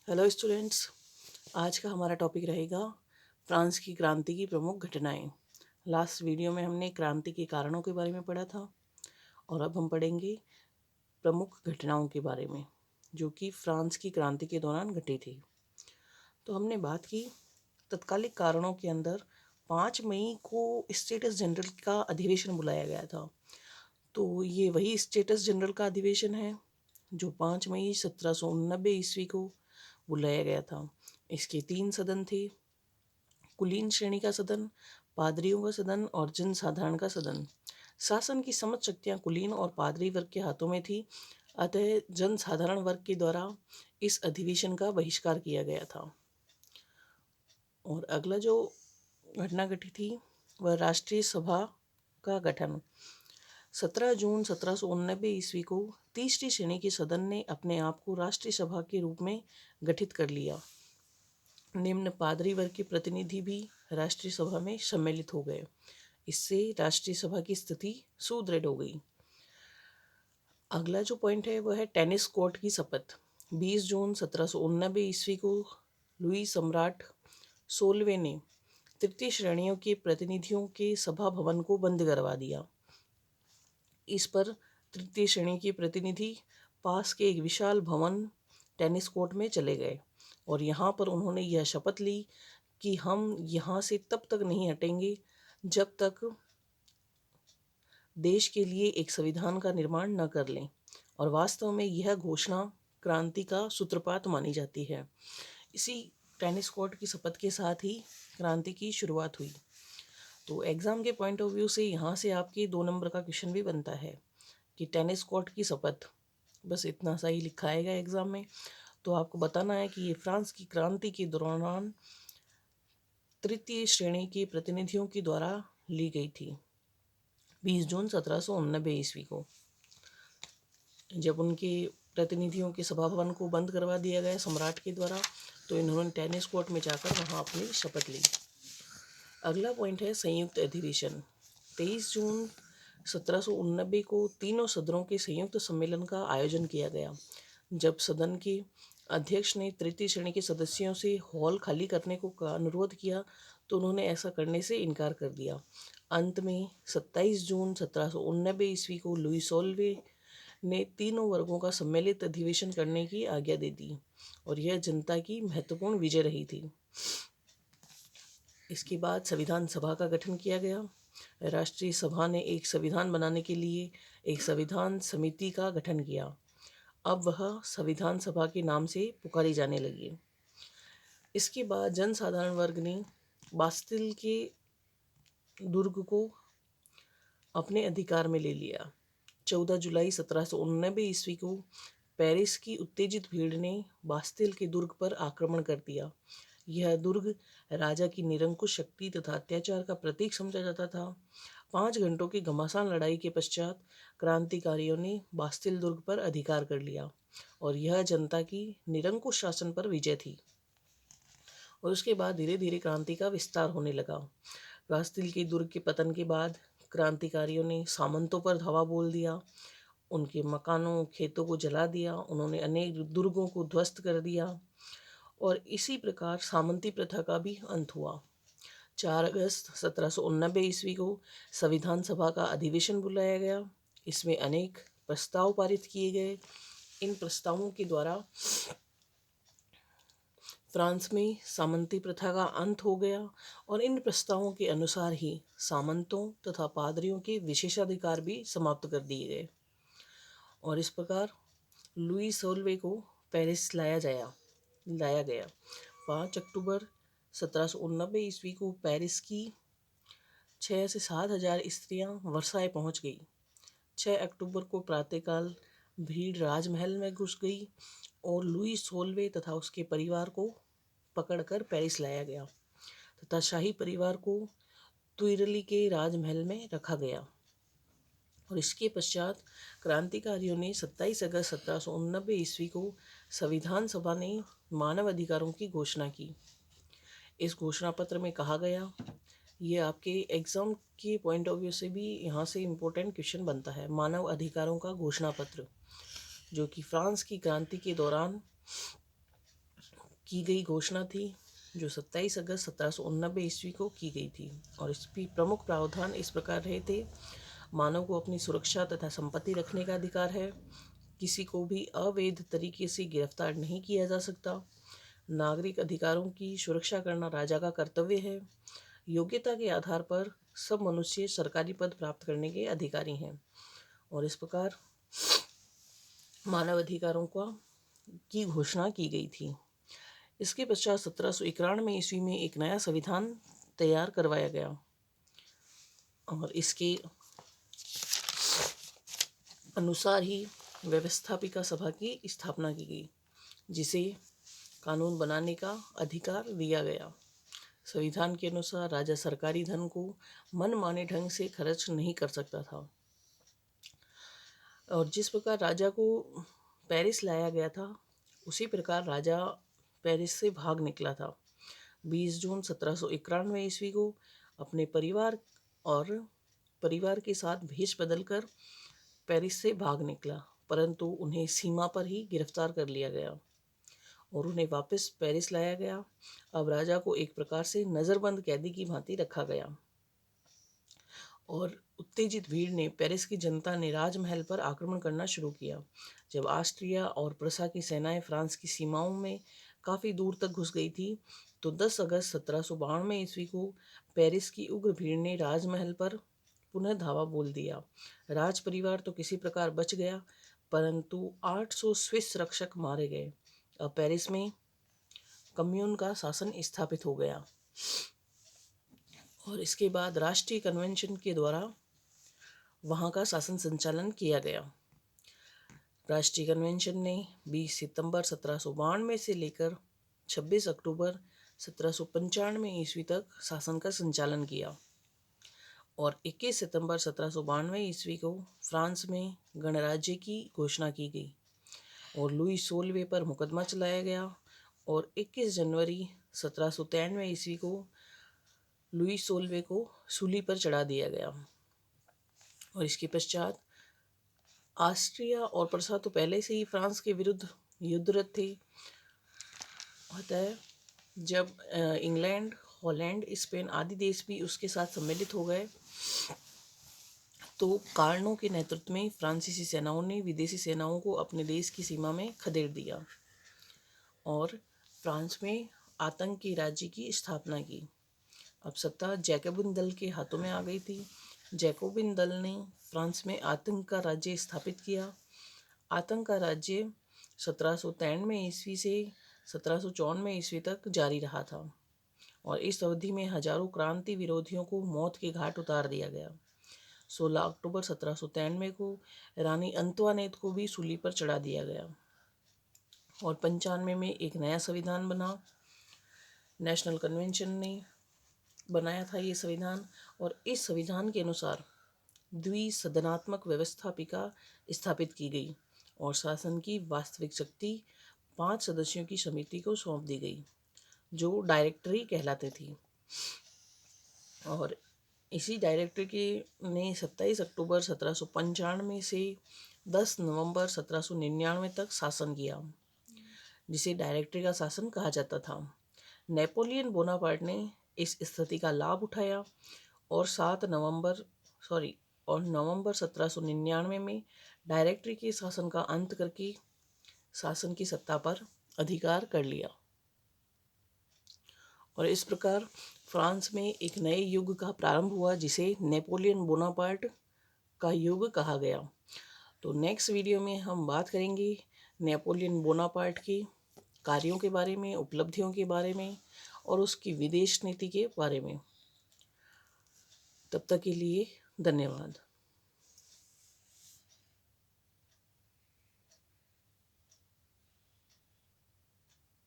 Hello students. आज का हमारा टॉपिक रहेगा फ्रांस की क्रांति की प्रमुख घटनाएं। लास्ट वीडियो में हमने क्रांति के कारणों के बारे में पढ़ा था और अब हम पढ़ेंगे प्रमुख घटनाओं के बारे में जो कि फ्रांस की क्रांति के दौरान घटी थी। तो हमने बात की तत्कालिक कारणों के अंदर 5 मई को स्टेटस जनरल का अधिवेशन बुलाया गया था। तो ये वही स्टेटस जनरल का अधिवेशन है जो 5 मई 1789 ईस्वी को बुलाया गया था। इसके 3 सदन थे: कुलीन श्रेणी का सदन, पादरियों का सदन और जनसाधारण का सदन। शासन की समस्त शक्तियां कुलीन और पादरी वर्ग के हाथों में थी, अतः जनसाधारण वर्ग के द्वारा इस अधिवेशन का बहिष्कार किया गया था। और अगला जो घटना घटी थी वह राष्ट्रीय सभा का गठन। 17 जून 1789 ईस्वी को तीसरी श्रेणी के सदन ने अपने आप को राष्ट्रीय सभा के रूप में गठित कर लिया। निम्न पादरी वर्ग के प्रतिनिधि भी राष्ट्रीय सभा में सम्मिलित हो गए। इससे राष्ट्रीय सभा की स्थिति सुदृढ़ हो गई। अगला जो पॉइंट है वह है टेनिस कोर्ट की शपथ। 20 जून 1789 ईस्वी को लुई सम्राट 16वें ने तृतीय श्रेणियों के प्रतिनिधियों के सभा भवन को बंद करवा दिया। इस पर तृतीय श्रेणी के प्रतिनिधि पास के एक विशाल भवन टेनिस कोर्ट में चले गए और यहाँ पर उन्होंने यह शपथ ली कि हम यहाँ से तब तक नहीं हटेंगे जब तक देश के लिए एक संविधान का निर्माण न कर लें। और वास्तव में यह घोषणा क्रांति का सूत्रपात मानी जाती है। इसी टेनिस कोर्ट की शपथ के साथ ही क्रांति की शुरुआत हुई। तो एग्ज़ाम के पॉइंट ऑफ व्यू से यहाँ से आपके 2 नंबर का क्वेश्चन भी बनता है कि टेनिस कोर्ट की शपथ, बस इतना सा ही लिखा आएगा एग्ज़ाम में। तो आपको बताना है कि ये फ्रांस की क्रांति के दौरान तृतीय श्रेणी के प्रतिनिधियों के द्वारा ली गई थी 20 जून 1789 ईस्वी को, जब उनके प्रतिनिधियों के सभा भवन को बंद करवा दिया गया सम्राट के द्वारा। तो इन्होंने टेनिस कोर्ट में जाकर वहाँ अपनी शपथ ली। अगला पॉइंट है संयुक्त अधिवेशन। 23 जून 1789 को तीनों सदनों के संयुक्त सम्मेलन का आयोजन किया गया। जब सदन के अध्यक्ष ने तृतीय श्रेणी के सदस्यों से हॉल खाली करने को अनुरोध किया तो उन्होंने ऐसा करने से इनकार कर दिया। अंत में 27 जून 1789 ईस्वी को लुई 16वें ने तीनों वर्गों का सम्मिलित अधिवेशन करने की आज्ञा दे दी और यह जनता की महत्वपूर्ण विजय रही थी। इसके बाद संविधान सभा का गठन किया गया। राष्ट्रीय सभा ने एक संविधान बनाने के लिए एक संविधान समिति का गठन किया। अब वह संविधान सभा के नाम से पुकारी जाने लगी। इसके बाद जनसाधारण वर्ग ने बास्तिल के दुर्ग को अपने अधिकार में ले लिया। 14 जुलाई 1789 ईस्वी को पेरिस की उत्तेजित भीड़ ने बास्तिल के दुर्ग पर आक्रमण कर दिया। यह दुर्ग राजा की निरंकुश शक्ति तथा अत्याचार का प्रतीक समझा जाता था। 5 घंटों की घमासान लड़ाई के पश्चात क्रांतिकारियों ने बास्तिल दुर्ग पर अधिकार कर लिया और यह जनता की निरंकुश शासन पर विजय थी। और उसके बाद धीरे धीरे क्रांति का विस्तार होने लगा। बास्तिल के दुर्ग के पतन के बाद क्रांतिकारियों ने सामंतों पर धावा बोल दिया, उनके मकानों खेतों को जला दिया, उन्होंने अनेक दुर्गों को ध्वस्त कर दिया और इसी प्रकार सामंती प्रथा का भी अंत हुआ। 4 अगस्त 1789 ईस्वी को संविधान सभा का अधिवेशन बुलाया गया। इसमें अनेक प्रस्ताव पारित किए गए। इन प्रस्तावों के द्वारा फ्रांस में सामंती प्रथा का अंत हो गया और इन प्रस्तावों के अनुसार ही सामंतों तथा पादरियों के विशेषाधिकार भी समाप्त कर दिए गए। और इस प्रकार लुई 16वें को पेरिस लाया गया। 5 अक्टूबर 1789 ईस्वी को पेरिस की 6 से 7 हज़ार स्त्रियां वर्साए पहुंच गई। 6 अक्टूबर को प्रातःकाल भीड़ राजमहल में घुस गई और लुई 16वें तथा उसके परिवार को पकड़कर पेरिस लाया गया तथा शाही परिवार को तुइरली के राजमहल में रखा गया। और इसके पश्चात क्रांतिकारियों ने 27 अगस्त 1789 ईस्वी को संविधान सभा ने मानव अधिकारों की घोषणा की। इस घोषणा पत्र में कहा गया, ये आपके एग्ज़ाम के पॉइंट ऑफ व्यू से भी यहाँ से इम्पोर्टेंट क्वेश्चन बनता है, मानव अधिकारों का घोषणा पत्र, जो कि फ्रांस की क्रांति के दौरान की गई घोषणा थी, जो 27 अगस्त 1789 ईस्वी को की गई थी। और इसकी प्रमुख प्रावधान इस प्रकार रहे थे: मानव को अपनी सुरक्षा तथा संपत्ति रखने का अधिकार है, किसी को भी अवैध तरीके से गिरफ्तार नहीं किया जा सकता, नागरिक अधिकारों की सुरक्षा करना राजा का कर्तव्य है, योग्यता के आधार पर सब मनुष्य सरकारी पद प्राप्त करने के अधिकारी हैं। और इस प्रकार मानव अधिकारों की घोषणा की गई थी। इसके पश्चात 1791 ईस्वी में एक नया संविधान तैयार करवाया गया और इसके अनुसार ही व्यवस्थापिका सभा की स्थापना की गई, जिसे कानून बनाने का अधिकार दिया गया। संविधान के अनुसार राजा सरकारी धन को मनमाने ढंग से खर्च नहीं कर सकता था। और जिस प्रकार राजा को पेरिस लाया गया था, उसी प्रकार राजा पेरिस से भाग निकला था। 20 जून 1791 ईस्वी को अपने परिवार के साथ भेष बदलकर पेरिस से भाग निकला, परंतु उन्हें सीमा पर ही गिरफ्तार कर लिया गया और उन्हें वापस पेरिस लाया गया। अब राजा को एक प्रकार से नज़रबंद कैदी की भांति रखा गया और उत्तेजित भीड़ ने पेरिस की जनता ने राजमहल पर आक्रमण करना शुरू किया। जब ऑस्ट्रिया और प्रसा की सेनाएं फ्रांस की सीमाओं में काफ़ी दूर तक घुस गई थी, तो 10 अगस्त 1792 ईस्वी को पेरिस की उग्र भीड़ ने राजमहल पर पुनः धावा बोल दिया। राज परिवार तो किसी प्रकार बच गया, परंतु 800 स्विस रक्षक मारे गए। अब पेरिस में कम्यून का शासन स्थापित हो गया और इसके बाद राष्ट्रीय कन्वेंशन के द्वारा वहाँ का शासन संचालन किया गया। राष्ट्रीय कन्वेंशन ने 20 सितंबर 1792 से लेकर 26 अक्टूबर 1795 ईस्वी तक शासन का संचालन किया और 21 सितंबर 1792 ईस्वी को फ्रांस में गणराज्य की घोषणा की गई और लुई 16वें पर मुकदमा चलाया गया और 21 जनवरी 1793 ईस्वी को लुई 16वें को सूली पर चढ़ा दिया गया। और इसके पश्चात ऑस्ट्रिया और प्रसा तो पहले से ही फ्रांस के विरुद्ध युद्धरत थे। अतः जब इंग्लैंड, हॉलैंड, स्पेन आदि देश भी उसके साथ सम्मिलित हो गए, तो कार्नो के नेतृत्व में फ्रांसीसी सेनाओं ने विदेशी सेनाओं को अपने देश की सीमा में खदेड़ दिया और फ्रांस में आतंकी राज्य की स्थापना की। अब सत्ता जैकोबिन दल के हाथों में आ गई थी। जैकोबिन दल ने फ्रांस में आतंक का राज्य स्थापित किया। आतंक का राज्य 1793 ईस्वी से 1794 ईस्वी तक जारी रहा था और इस अवधि में हजारों क्रांति विरोधियों को मौत के घाट उतार दिया गया। 16 अक्टूबर 1793 को रानी अंतवानेत को भी सूली पर चढ़ा दिया गया और 95 में एक नया संविधान बना। नेशनल कन्वेंशन ने बनाया था ये संविधान और इस संविधान के अनुसार द्विसदनात्मक व्यवस्थापिका स्थापित की गई और शासन की वास्तविक शक्ति 5 सदस्यों की समिति को सौंप दी गई, जो डायरेक्टरी कहलाते थी। और इसी डायरेक्टरी ने 27 अक्टूबर 1795 से 10 नवंबर 1799 तक शासन किया, जिसे डायरेक्टरी का शासन कहा जाता था। नेपोलियन बोनापार्ट ने इस स्थिति का लाभ उठाया और नवंबर 1799 में डायरेक्टरी के शासन का अंत करके शासन की सत्ता पर अधिकार कर लिया और इस प्रकार फ्रांस में एक नए युग का प्रारंभ हुआ, जिसे नेपोलियन बोनापार्ट का युग कहा गया। तो नेक्स्ट वीडियो में हम बात करेंगे नेपोलियन बोनापार्ट के कार्यों के बारे में, उपलब्धियों के बारे में और उसकी विदेश नीति के बारे में। तब तक के लिए धन्यवाद।